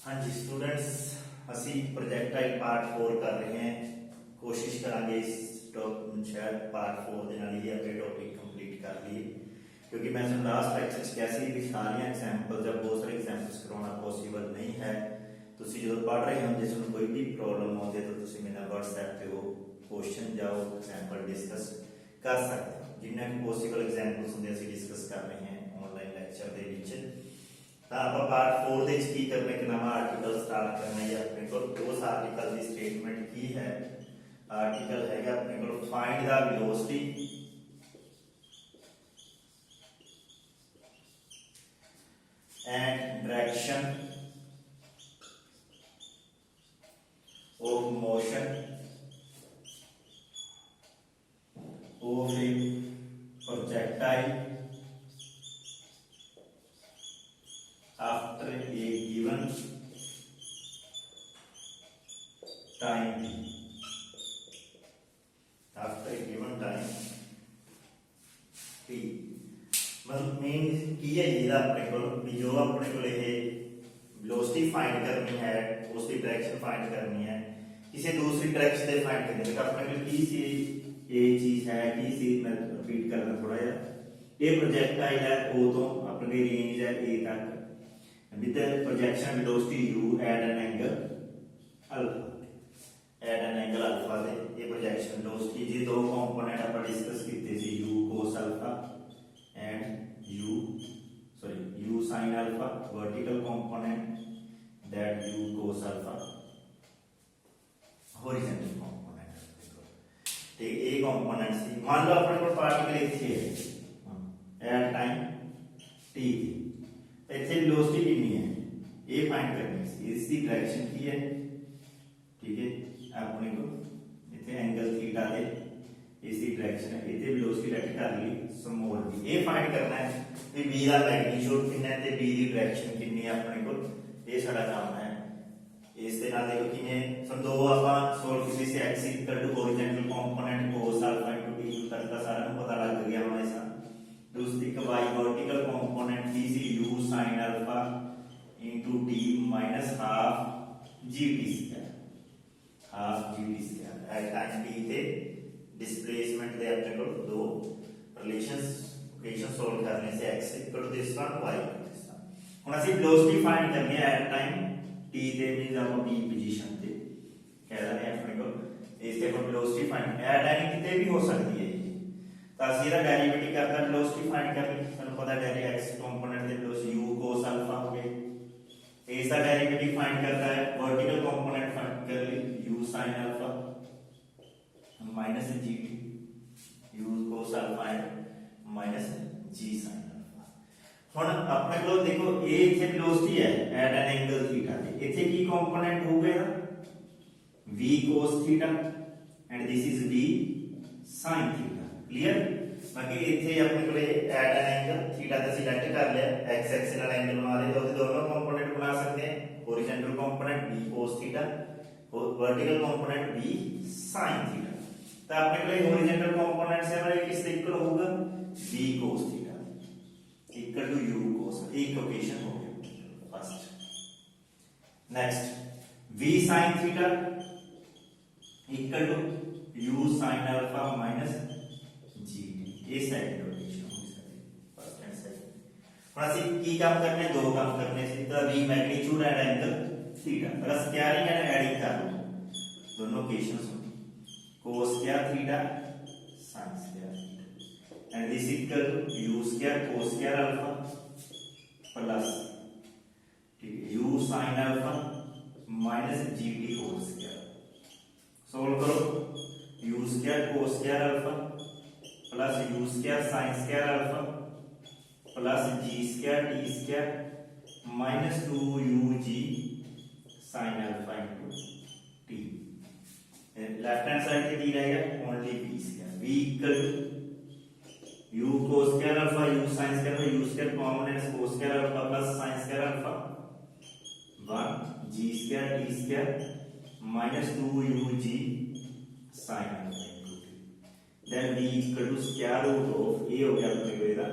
हाँ जी स्टूडेंट्स, असी projectile part 4 कर रहे हैं। कोशिश करांगे इस शायद पार्ट 4 के नाल ही अपने टॉपिक कंप्लीट कर लिए, क्योंकि मैं तुहानू लास्ट लेक्चर कैसी भी सारिया एग्जाम्पल्स या बहुत सारे एग्जाम्पल्स करवाना पॉसीबल नहीं है। तुसीं जो पढ़ रहे हो, जिस कोई भी प्रॉब्लम आती है तो तुसीं मेरे नाल WhatsApp पे वो क्वेश्चन जाओ एग्जाम्पल डिस्कस कर सकते हो। जिन्ने भी पॉसीबल एग्जाम्पल्स होंगे असीं डिस्कस कर रहे हैं ऑनलाइन लैक्चर दे विच। तो आप पार्ट 4 दे की करना, एक नवा आर्टिकल स्टार्ट करना है। अपने को उस आर्टिकल की स्टेटमेंट की है। आर्टिकल है अपने को find the velocity and direction of motion of A projectile after a given time t, after a given time t मतलब मीन की है ये अपने को भी जो अपने को ये वेलोसिटी फाइंड करनी है, उसकी डायरेक्शन फाइंड करनी है, किसी दूसरी डायरेक्शन से फाइंड करनी है। अपने को की सी ये चीज है, की सी मैं रिपीट करना थोड़ा या ये प्रोजेक्टाइल है वो तो अपनी रेंज है ए तक with the projection velocity u at an angle alpha, at an angle alpha दे ये projection velocity जी दो component अपन डिस्कस कीते सी u cos alpha and u sin alpha, vertical component that u cos alpha, horizontal component ठीक है। ये component सी मान लो अपने को particle इथे है at time t इतने वेलोसिटी कितनी है ये फाइंड करनी है। इसकी डायरेक्शन की है, ठीक है। अपने को इतने एंगल थीटा दे इसकी डायरेक्शन है, इतने वेलोसिटी लेट कर ली स्मॉल b, ये फाइंड करना है कि b का मैग्नीट्यूड कितना है ते b की डायरेक्शन कितनी है। अपने को ये सारा काम है। इस दे नाल देखो किने सम दो अपन सोल्व किसी से x equal to horizontal component cos alpha into t तक का सारा पता लग गया हमें ऐसा। दूसरी का y वर्टिकल कंपोनेंट की सी u sin alpha into t minus half gt square, half gt square at time t थे डिस्प्लेसमेंट दे अपने को दो रिलेशंस इक्वेशन सॉल्व करने से x equal to this one y equal to this one. हुन असि वेलोसिटी फाइंड करनी है एट टाइम t दे मींस हम b पोजीशन ते कह रहे हैं अपने को इससे अपन वेलोसिटी फाइंड एट टाइम कितने भी हो सकती है। तो इसका डेरिवेटिव करता है वेलोसिटी फाइंड कर ली, ਸਾਨੂੰ पता है x कंपोनेंट दे वेलोसिटी u cos अल्फा हो गए। इसका डेरिवेटिव फाइंड करता है वर्टिकल कंपोनेंट फाइंड कर ली u sin alpha minus gt u cos alpha है माइनस g sin अल्फा। ਹੁਣ अपने को देखो ये इथे वेलोसिटी है एट एन एंगल थीटा ते इथे की कंपोनेंट हो गया v cos theta and this is v sin theta. Clear. बाकी इथे अपने को एट एन एंगल थीटा ते सिलेक्ट कर लिया, x एक्सिस नाल एंगल बना लिया, तो दोनों कंपोनेंट बना सकते हैं। Horizontal component b cos theta और vertical component b sin theta. तो अपने को हॉरिजॉन्टल कंपोनेंट से हमारे किस इक्वल होगा b cos theta equal to u cos, एक इक्वेशन हो गया first. Next v sin theta equal to u sin alpha minus ये सेकंड इक्वेशन हो सकती है फर्स्ट एंड सेकंड। और ਅਸੀਂ ਕੀ ਕੰਮ ਕਰਨੇ ਦੋ ਕੰਮ करने से तो v magnitude and angle theta plus squaring and adding कर लो दोनों equations cos square theta sin square theta and this equal to u square cos square alpha plus ठीक है u sin alpha minus gt whole square. Solve करो u square cos square alpha plus u square sin square alpha plus g square t square minus 2ug sin alpha into t। Left hand side पे t रहेगा only b square v equal to u cos square alpha u sin square u square common है cos square alpha plus sin square alpha 1 g square t square minus 2ug sin alpha. then v equal to square root of a हो गया अपने को इधर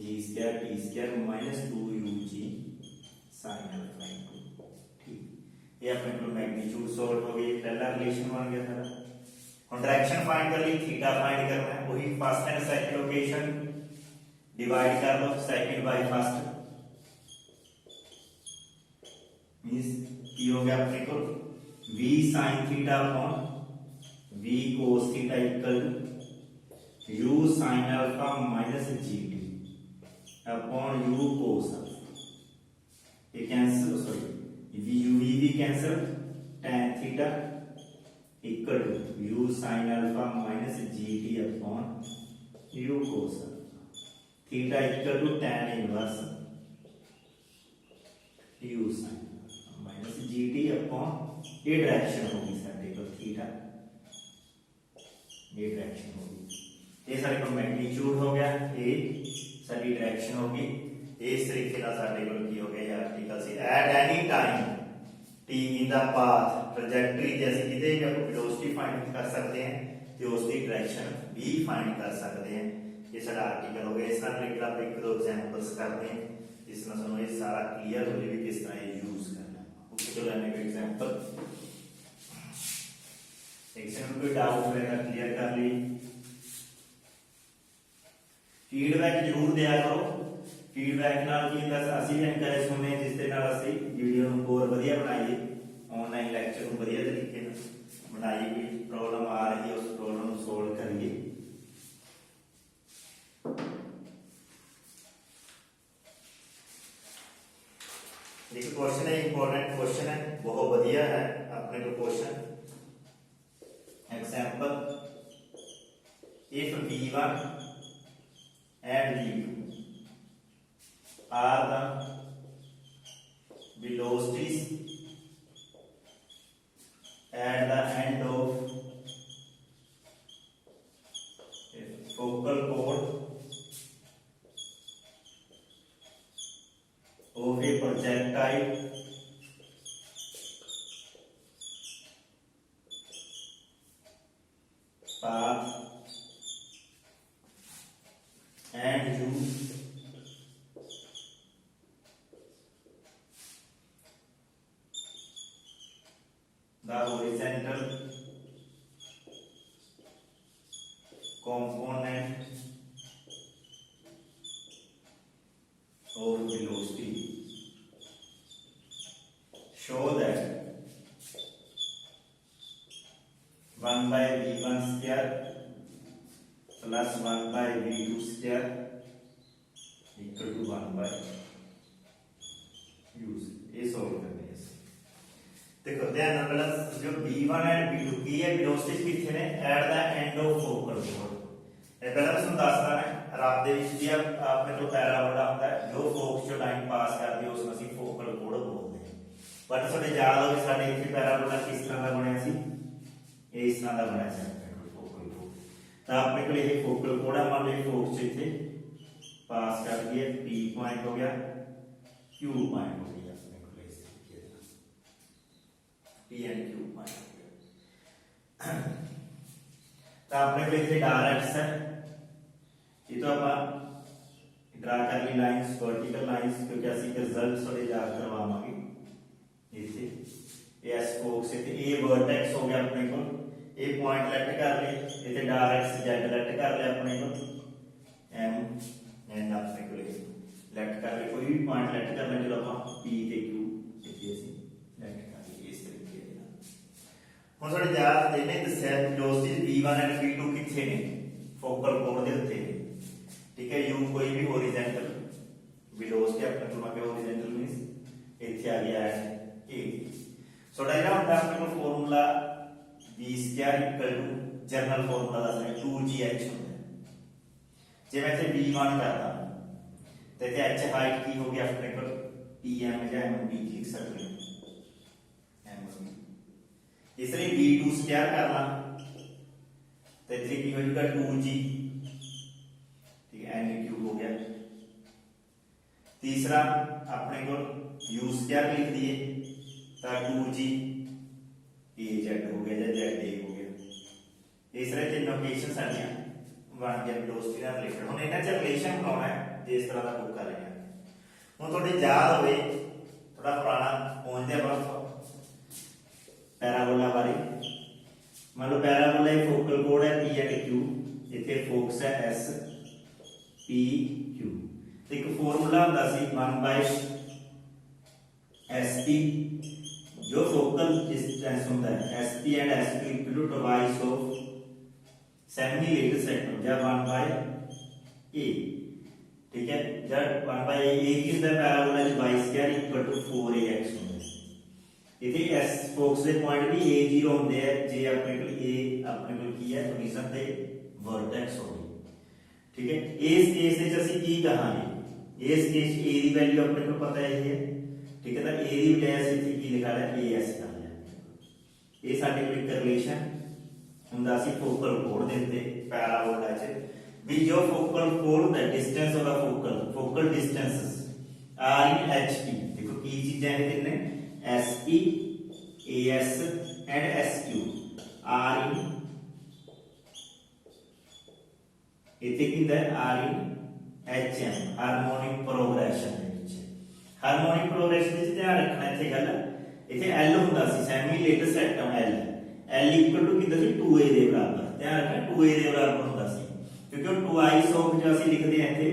g square t square minus 2ug sin alpha into T. ये अपने को magnitude solve हो गई, पहला रिलेशन बन गया सारा। हम डायरेक्शन फाइंड कर ली, थीटा फाइंड करना है, वही first and second location divide कर लो सेकंड बाय फर्स्ट, मींस की हो गया अपने को v sin theta upon v cos theta equal to u sin alpha minus gt upon u cos alpha. ये cancel, sorry v cancel, tan theta equal to u sin alpha minus gt upon u cos alpha. Theta equal to tan inverse u sin minus gt upon ये direction होगी साडे को theta, ये direction होगी, ये साडे को मैग्नीट्यूड हो गया, ये साडी डायरेक्शन होगी। इस तरीके का साडे को की हो गया ये आर्टिकल से at any time t in the path trajectory जैसे किते भी आप वेलोसिटी फाइंड कर सकते हैं ते उसकी डायरेक्शन भी फाइंड कर सकते हैं। ये साडा आर्टिकल हो गया। इस तरह रिलेटेड आप एक दो एग्जांपल्स करते हैं जिसमें सुनो ये सारा क्लियर हो जाए किस तरह ये यूज करना है। ओके, तो लेने का एग्जांपल कोई डाउट रहेगा क्लियर कर ली। फीडबैक जरूर दिया करो, फीडबैक नाल की ਹੁੰਦਾ ਅਸੀਂ ਵੀ ਐਨਕਰੇਜ ਹੁੰਦੇ ਜਿਸ ਦੇ ਨਾਲ ਅਸੀਂ ਵੀਡੀਓ ਨੂੰ ਹੋਰ ਵਧੀਆ ਬਣਾਈਏ, ਆਨਲਾਈਨ ਲੈਕਚਰ ਨੂੰ ਵਧੀਆ ਤਰੀਕੇ ਨਾਲ ਬਣਾਈਏ, ਕੋਈ ਪ੍ਰੋਬਲਮ ਆ ਰਹੀ ਹੈ ਉਸ ਪ੍ਰੋਬਲਮ ਨੂੰ ਸੋਲਵ ਕਰੀਏ। एक क्वेश्चन है, इंपॉर्टेंट क्वेश्चन है, बहुत बढ़िया है अपने को question. Example if v1 and v2 are the velocities at the end of a focal chord of a projectile path and u the horizontal component of velocity, show that 1 by v1 square plus 1 by v2 square equal to 1 by u। ये solve करने हैं। देखो ध्यान रखना जो v1 and v2 की है velocity कितने ने at the end of focal code. ये पहला मैं ਤੁਹਾਨੂੰ ਦੱਸਦਾ ਹਾਂ ਰਾਤ ਦੇ ਵਿੱਚ ਵੀ ਆਪਣੇ ਤੋਂ ਪੈਰਾਬੋਲਾ ਹੁੰਦਾ ਹੈ ਜੋ ਫੋਕਸ ਚੋਂ ਲਾਈਨ ਪਾਸ ਕਰਦੀ ਹੈ ਉਸ ਨੂੰ ਅਸੀਂ ਫੋਕਲ ਕੋਡ ਬੋਲਦੇ ਹਾਂ। ਬਟ ਤੁਹਾਡੇ ਯਾਦ ਹੋਵੇ ਸਾਡੇ ਇੱਥੇ ਪੈਰਾਬੋਲਾ ਕਿਸ ਤਰ੍ਹਾਂ ਦਾ ਬਣਿਆ ਸੀ, ਇਸ ਤਰ੍ਹਾਂ ਦਾ ਬਣਿਆ ਸੀ ਫੋਕਲ ਕੋਡ। ਤਾਂ ਆਪਣੇ ਕੋਲ ਇਹ ਫੋਕਲ ਕੋਡ ਆ, ਮੰਨ ਲਓ ਫੋਕਸ ਇੱਥੇ पास कर दिए, P पॉइंट हो गया, Q पॉइंट हो गया, अपने को इस तरीके से P एंड Q पॉइंट हो गया। तो अपने को इसे डायरेक्ट है, ये तो आप ड्रा कर ली लाइंस, वर्टिकल लाइंस, क्योंकि असं रिजल्ट थोड़े याद करवावांगे। इसे एस फोकस इथे ए वर्टेक्स हो गया अपने को, ए पॉइंट लेफ्ट कर ले, इथे डायरेक्ट जेड लेफ्ट कर ले अपने को, एम एंड अपने को लेफ्ट कर ले, कोई भी पॉइंट लेफ्ट कर ले, जो आप P ते Q इथे ऐसे लेफ्ट कर ले इस तरीके से। ਹੁਣ ਸਾਡੇ ਯਾਦ ਦੇਨੇ ਦੱਸਿਆ वेलोसिटी v1 एंड v2 ਕਿੱਥੇ ਨੇ, फोकल कोड ਦੇ ਉੱਤੇ ਨੇ, ठीक है। u कोई भी हॉरिजॉन्टल वेलोसिटी अपने को क्या हॉरिजॉन्टल मींस ਇੱਥੇ आ गया है a। सो डायरा ਹੁੰਦਾ ਆਪਣੇ ਕੋਲ formula v square equal to general formula ਦੱਸਣਾ 2gh ਹੁੰਦਾ। ਜੇ ਮੈਂ ਇੱਥੇ v1 ਕਰਦਾ ਤੇ ਇੱਥੇ h ਹਾਈਟ ਕੀ ਹੋ ਗਈ ਆਪਣੇ ਕੋਲ pm ਜਾਂ mb ਲਿਖ ਸਕਦੇ ਹਾਂ mb। इस तरह v2 स्क्वायर करना तो इतनी की हो जाएगा 2g, ठीक है, n क्यूब हो गया। तीसरा अपने को u स्क्वायर लिख दिए तो 2g az हो गया या za हो गया। इस तरह तीन लोकेशन साडियां बन गया वेलोसिटी नाल रिलेटेड। हुण इन्हां च रिलेशन बनाउणा है जिस तरह का बुक कर रहे हैं। हुण तुहाडे याद होवे थोड़ा पुराना पहुंचते हैं पैराबोला बारे। मान लो पैराबोला फोकल कोड है पी एंड क्यू, इतने फोकस है एस पी क्यू। एक फॉर्मूला होता सी 1 बाय एस पी, जो फोकल डिस्टेंस होता है S P and S P equal to twice of semi latus rectum या 1 बाय ए। ठीक है, जब 1 बाय ए की होता है पैराबोला च y square equal to 4ax होता है। इथे एस फोकस दे पॉइंट भी a0 होंदे है जे अपने को a अपने को की है पोजीशन ते वर्टेक्स हो गई। ठीक है, इस केस ਵਿੱਚ ਅਸੀਂ ਕੀ ਕਹਾਂਗੇ, ਇਸ केस a ਦੀ ਵੈਲਿਊ ਆਪਣੇ को पता है ये। ठीक है, ਤਾਂ a ਦੀ ਬਜਾਏ ਅਸੀਂ ਇੱਥੇ ਕੀ ਲਿਖਾ ਲਿਆ as ਕਰ ਲਿਆ। ਇਹ ਸਾਡੇ ਕੋਲ ਇੱਕ ਰਿਲੇਸ਼ਨ ਹੁੰਦਾ ਸੀ ਫੋਕਲ ਕੋਡ ਦੇ ਉੱਤੇ ਪੈਰਾਬੋਲਾ 'ਚ ਵੀ ਜੋ focal chord the distance of the focal distances are in HP। देखो की चीजें हैं कितने SP AS and SQ are in इतने किंदा are in HM harmonic progression ਦੇ ਵਿੱਚ। हार्मोनिक प्रोग्रेशन ਵਿੱਚ ਧਿਆਨ ਰੱਖਣਾ ਇੱਥੇ ਗੱਲ, ਇੱਥੇ L ਹੁੰਦਾ ਸੀ semi latus rectum L equal to ਕਿੰਦਾ ਸੀ 2a ਦੇ ਬਰਾਬਰ। ਧਿਆਨ ਰੱਖਣਾ 2a ਦੇ ਬਰਾਬਰ ਹੁੰਦਾ ਸੀ क्योंकि ट्वाइस ऑफ जो ਅਸੀਂ ਲਿਖਦੇ ਹਾਂ ਇੱਥੇ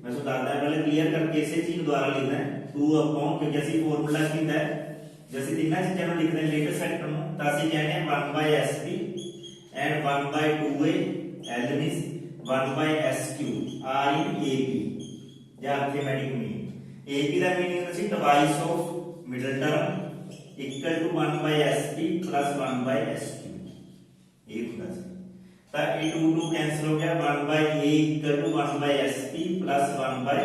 मैं सो ਦੱਸਦਾ ਪਹਿਲੇ ਕਲੀਅਰ ਕਰਕੇ ਇਸੇ ਚੀਜ਼ ਦੁਆਰਾ ਲਿਖਣਾ ਹੈ 2 ਅਪੋਨ, ਕਿਉਂਕਿ ਅਸੀਂ ਫਾਰਮੂਲਾ ਕੀ ਹੁੰਦਾ ਹੈ ਜੇ ਅਸੀਂ ਤਿੰਨਾਂ ਚੀਜ਼ਾਂ ਨੂੰ ਲਿਖਦੇ ਹਾਂ ਲੇਟੈਸਟ ਸੈਕਟਰ ਨੂੰ ਤਾਂ ਅਸੀਂ ਕਹਿੰਦੇ ਹਾਂ 1 by SP and 1 by 2a L means 1 by SQ R in AP ਜਾਂ ਅਰਥਮੈਟਿਕ ਮੀਨ। AP ਦਾ ਮੀਨਿੰਗ ਹੁੰਦਾ ਸੀ twice of middle term equal to 1 by SP plus 1 by SQ। ਇਹ ਹੁੰਦਾ ਸੀ ਤਾਂ ਇਹ 2 2 कैंसिल हो गया 1 by a equal to 1 by sp plus 1 by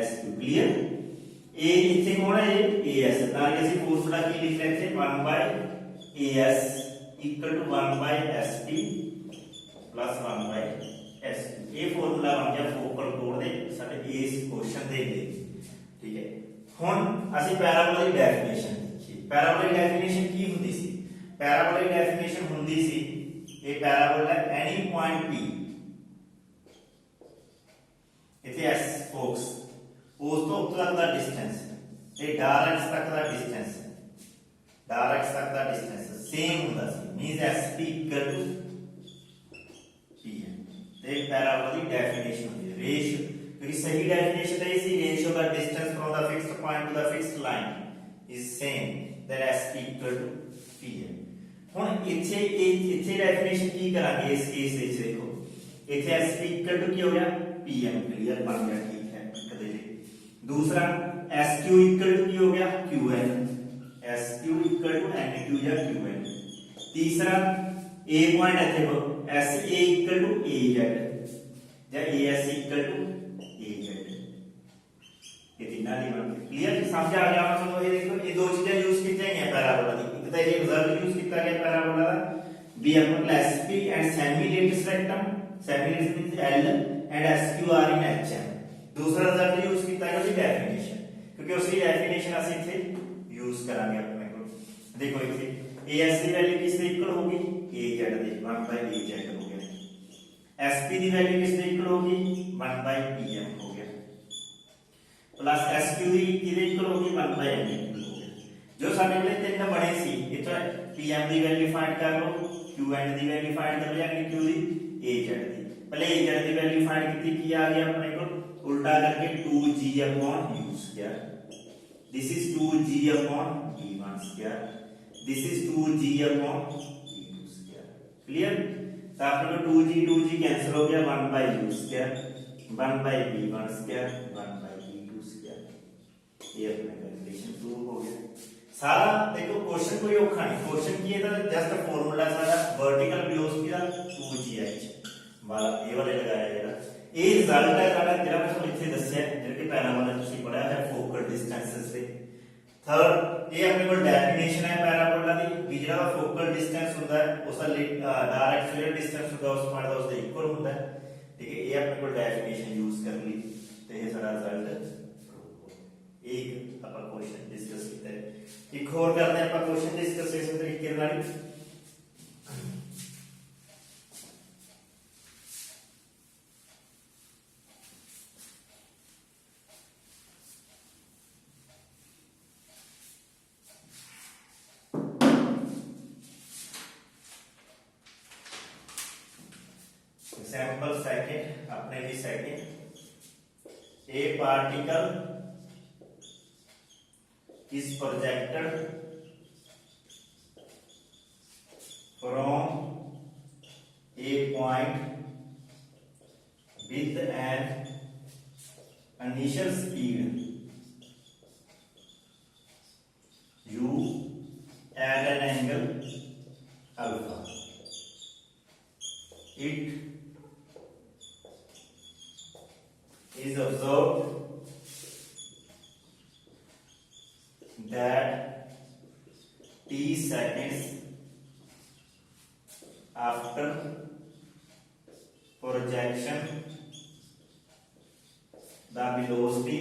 sq। Clear, a ਇੱਥੇ ਕੌਣ ਹੈ ਇਹ as, ਤਾਂ ਕਿ ਅਸੀਂ ਫਾਰਮੂਲਾ ਕੀ ਲਿਖ ਰਹੇ ਥੇ 1 by as equal to 1 by sp plus 1 by sq। ਇਹ ਫਾਰਮੂਲਾ ਬਣ ਗਿਆ ਫੋਕਲ ਕੋਡ ਦੇ ਸਾਡੇ ਇਸ ਕੁਐਸਚਨ ਦੇ ਲਈ। ਠੀਕ ਹੈ, ਹੁਣ ਅਸੀਂ ਪੈਰਾਬੋਲਾ ਦੀ ਡੈਫੀਨੇਸ਼ਨ ਦੇਖੀਏ। ਪੈਰਾਬੋਲਾ ਦੀ ਡੈਫੀਨੇਸ਼ਨ ਕੀ ਹੁੰਦੀ ਸੀ? ਪੈਰਾਬੋਲਾ ਦੀ ਡੈਫੀਨੇਸ਼ਨ ਹੁੰਦੀ ਸੀ a parabola at any point P, इथे S फोकस उस तो तक दा डिस्टेंस, ये डायरेक्ट तक दा डिस्टेंस, डायरेक्ट तक दा डिस्टेंस सेम ਹੁੰਦਾ ਸੀ means SP equal to P है। ते पैराबोला ਦੀ ਡੈਫੀਨੇਸ਼ਨ ਹੁੰਦੀ ਹੈ ਰੇਸ਼ੋ, क्योंकि सही डेफिनेशन है इसी रेशियो का distance from the fixed point to the fixed line is same that SP equal to P है। ਹੁਣ ਇੱਥੇ ਡੈਫੀਨੇਸ਼ਨ ਕੀ ਕਰਾਂਗੇ ਇਸ ਕੇਸ ਵਿੱਚ ਦੇਖੋ ਇੱਥੇ SP ਇਕੁਅਲ ਟੂ ਕੀ ਹੋ ਗਿਆ PM। ਕਲੀਅਰ ਬਣ ਗਿਆ, ਠੀਕ ਹੈ ਇੱਕ ਦੇ ਲਈ। ਦੂਸਰਾ SQ ਇਕੁਅਲ ਟੂ ਕੀ ਹੋ ਗਿਆ QN, SQ equal to NQ ਜਾਂ QN। ਤੀਸਰਾ A ਪੁਆਇੰਟ ਇੱਥੇ ਹੋ SA ਇਕੁਅਲ ਟੂ AZ ਜਾਂ AS ਇਕੁਅਲ ਟੂ AZ। ਇਹ ਤਿੰਨਾਂ ਦੀ ਬਣ ਗਈ। ਕਲੀਅਰ, ਸਮਝ ਆ ਗਿਆ ਤੁਹਾਨੂੰ? ਇਹ ਦੇਖੋ ਇਹ ਦੋ ਚੀਜ਼ਾਂ ਯੂਜ਼ ਕੀਤੀਆਂ ਗਈਆਂ ਪੈਰਾਬੋਲਾ ਦੀ। तो ये रिजल्ट यूज किया गया पैराबोला बी अपना SP and semi latus rectum, semi latus means L and SQ are in HM। दूसरा रिजल्ट यूज किया गया डेफिनेशन, क्योंकि उसकी डेफिनेशन ਅਸੀਂ ਇੱਥੇ यूज ਕਰਾਂਗੇ ਆਪਣੇ ਕੋਲ। देखो ਇੱਥੇ AS ਦੀ ਵੈਲਿਊ ਕਿਸ ਦੇ ਇਕੁਅਲ ਹੋਗੀ AZ ਦੇ 1 by AZ ਹੋ ਗਿਆ। SP ਦੀ ਵੈਲਿਊ ਕਿਸ ਦੇ ਇਕੁਅਲ ਹੋਗੀ 1 by PM ਹੋ ਗਿਆ, प्लस SQ ਦੀ ਕਿਹਦੇ ਇਕੁਅਲ ਹੋਗੀ 1 by M। जो साडे कोले तीन बने सी इथों PM ਦੀ ਵੈਲਿਊ ਫਾਈਂਡ ਕਰ ਲਓ, QN ਦੀ ਵੈਲਿਊ ਫਾਈਂਡ ਕਰ ਲਓ ਜਾਂ NQ ਦੀ AZ ਦੀ। पहले AZ ਦੀ ਵੈਲਿਊ ਫਾਈਂਡ ਕੀਤੀ, ਕੀ ਆ ਗਿਆ ਆਪਣੇ ਕੋਲ ਉਲਟਾ ਕਰਕੇ 2G upon U square। this is 2G upon G1 square, this is 2G upon G2 square। Clear, तो अपने को 2G कैंसिल हो गया 1 by U square 1 by B1 square 1 by B2 square। ये अपने कैलकुलेशन प्रूव हो गया सारा। देखो क्वेश्चन कोई औखा नहीं, क्वेश्चन की है तो जस्ट फार्मूला सारा वर्टिकल वेलोसिटी का 2gh वाला ये वाले लगाया जाएगा। ये रिजल्ट है सारा जेड़ा मैं ਤੁਹਾਨੂੰ ਇੱਥੇ ਦੱਸਿਆ ਜਿਹੜਾ ਕਿ ਪੈਰਾਬੋਲਾ ਤੁਸੀਂ ਪੜਿਆ ਹੈ ਫੋਕਲ ਡਿਸਟੈਂਸਸ ਦੇ। ਥਰਡ ਇਹ ਆਪਣੇ ਕੋਲ ਡੈਫੀਨੇਸ਼ਨ ਹੈ ਪੈਰਾਬੋਲਾ ਦੀ ਵੀ ਜਿਹੜਾ ਫੋਕਲ ਡਿਸਟੈਂਸ ਹੁੰਦਾ ਹੈ ਉਸ ਦਾ ਡਾਇਰੈਕਟ ਫੀਲਡ ਡਿਸਟੈਂਸ ਹੁੰਦਾ ਉਸ ਪੁਆਇੰਟ ਦਾ ਉਸ ਦੇ ਇਕੁਅਲ ਹੁੰਦਾ ਹੈ। ਠੀਕ ਹੈ, ਇਹ ਆਪਣੇ ਕੋਲ ਡੈਫੀਨੇਸ਼ਨ ਯੂਜ਼ ਕਰ ਲਈ ਤੇ ਇਹ ਸਾਡਾ ਰਿਜ਼ਲਟ एक ਆਪਾਂ क्वेश्चन डिस्कस ਕੀਤਾ ਹੈ। एक और करते हैं ਆਪਾਂ क्वेश्चन डिस्कस इस तरीके ਨਾਲ। Second A particle is projected from a point with an initial speed u at an angle alpha. It is observed that t seconds after projection the velocity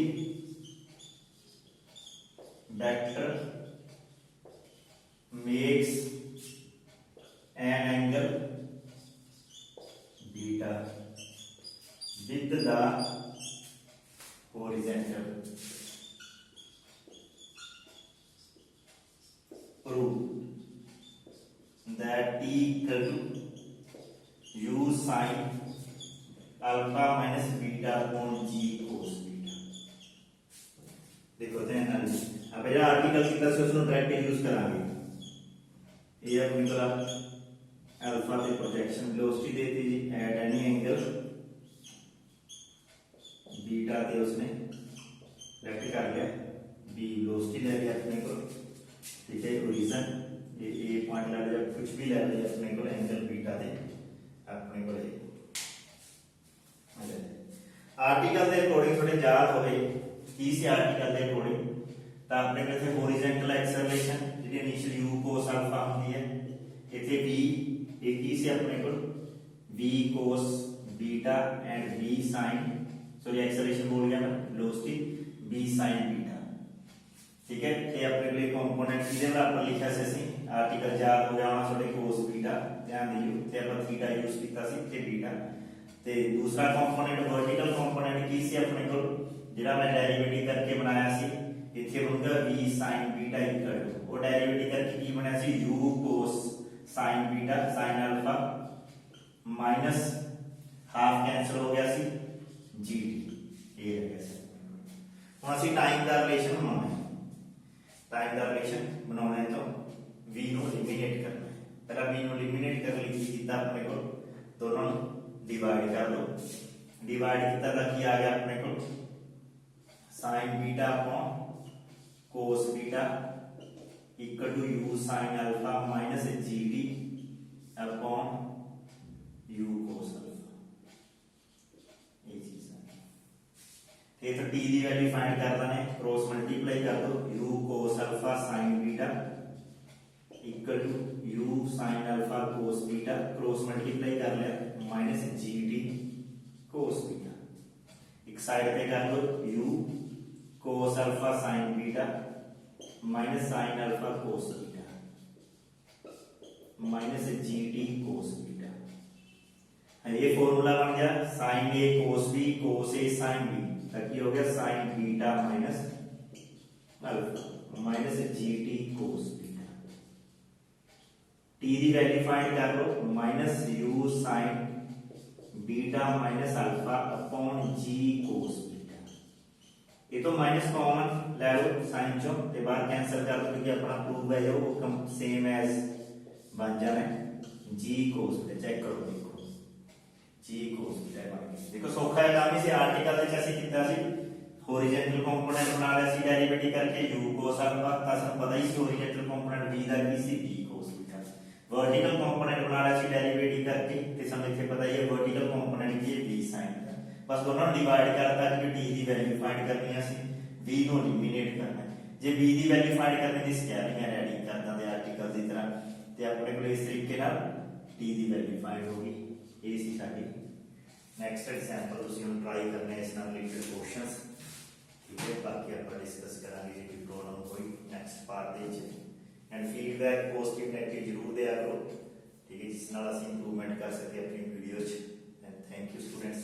vector makes an angle beta with the horizontal. Prove that t equal to u sin alpha minus beta upon g cos beta. देखो ध्यान ਨਾਲ अब ਜਿਹੜਾ article ਕੀਤਾ ਸੀ ਉਸ ਨੂੰ direct use ਕਰਾਂਗੇ। ਇਹ ਆਪਣੀ ਤਰ੍ਹਾਂ अल्फा ਤੇ प्रोजेक्शन वेलोसिटी देती जी एट एनी एंगल बीटा ਤੇ उसने डायरेक्ट कर लिया b वेलोसिटी ले लिया अपने को, ठीक है। ओरिजिन ये ए पॉइंट ले लिया, कुछ भी ले लिया अपने को एंगल बीटा दे अपने को आर्टिकल के अकॉर्डिंग थोड़े याद होवे की सी आर्टिकल के अकॉर्डिंग तो अपने को इथे हॉरिजॉन्टल एक्सेलरेशन जी इनिशियल u cos अल्फा होती है, इथे v एक की से अपने को v cos beta and v sin sorry acceleration बोल गया मैं वेलोसिटी v sin बीटा, ठीक है। ये अपने लिए कंपोनेंट सीधे बराबर लिखा से सी आर्टिकल याद हो जाना थोड़े cos बीटा ध्यान दियो ते अपन थीटा यूज कीता सी ते बीटा ते दूसरा कंपोनेंट वर्टिकल कंपोनेंट की सी अपने को जेड़ा मैं डेरिवेटिव करके बनाया सी इथे बनगा v sin beta equal to वो डेरिवेटिव करके की बनाया सी u cos sin beta sin alpha minus half cancel हो गया सी gt ये है कैसे हुन असि टाइम दा रिलेशन बनाना है। टाइम का रिलेशन बनाना है तो v नो एलिमिनेट करना है। पहला v नो एलिमिनेट कर ली कितना अपने को दोनों डिवाइड कर दो, डिवाइड कितना तक की आ गया अपने को sin beta upon cos beta equal to u sin alpha minus gt upon u cos alpha. ये चीज है तो t की वैल्यू फाइंड करना है, क्रॉस मल्टीप्लाई कर दो u cos alpha sin beta equal to u sin alpha cos beta, cross multiply कर लिया माइनस gt cos बीटा, एक साइड पे कर दो u cos alpha sin beta minus sin alpha cos beta minus gt cos beta. ये formula बन गया sin a cos b cos a sin b ताकि हो गया sin beta minus alpha minus gt cos beta. t की value find कर लो minus u sin beta minus alpha upon g cos beta. ये तो माइनस कॉमन ले लो sin चो ते बाहर कैंसिल कर दो क्योंकि अपना प्रूव है जो वो सेम एज बन जाना है g cos बीटा। चेक करो देखो g cos बीटा बन गया। देखो सौखा है काम इसे आर्टिकल ਵਿੱਚ ਅਸੀਂ ਕੀਤਾ ਸੀ हॉरिजॉन्टल कंपोनेंट बना लिया सी डेरिवेटिव करके u cos अल्फा का सब पता ही सी हॉरिजॉन्टल कंपोनेंट v ਦਾ ਕੀ ਸੀ v cos beta. Vertical component बना लिया सी डेरिवेटिव करके ते समय इथे पता ही है वर्टिकल कंपोनेंट की है v sin का, बस दोनों डिवाइड करता कि t ਦੀ वैल्यू फाइंड करनी है सी v ਨੂੰ एलिमिनेट करना है। जे v ਦੀ वैल्यू फाइंड करनी दी स्केलिंग है रेडी करदा दे आर्टिकल ਦੀ तरह ते अपने को इस तरीके ਨਾਲ t ਦੀ वैल्यू फाइंड होगी। ये सी साडी नेक्स्ट एग्जांपल ਤੁਸੀਂ ਹੁਣ ट्राई करना है इस नाल रिलेटेड क्वेश्चंस, ठीक है। बाकी ਆਪਾਂ डिस्कस करांगे जे प्रॉब्लम कोई नेक्स्ट पार्ट ਦੇ ਵਿੱਚ एंड फीडबैक पॉजिटिव नेगेटिव जरूर दिया करो, ठीक है, जिस नाल ਅਸੀਂ इंप्रूवमेंट कर सके अपनी वीडियो च। And thank you students.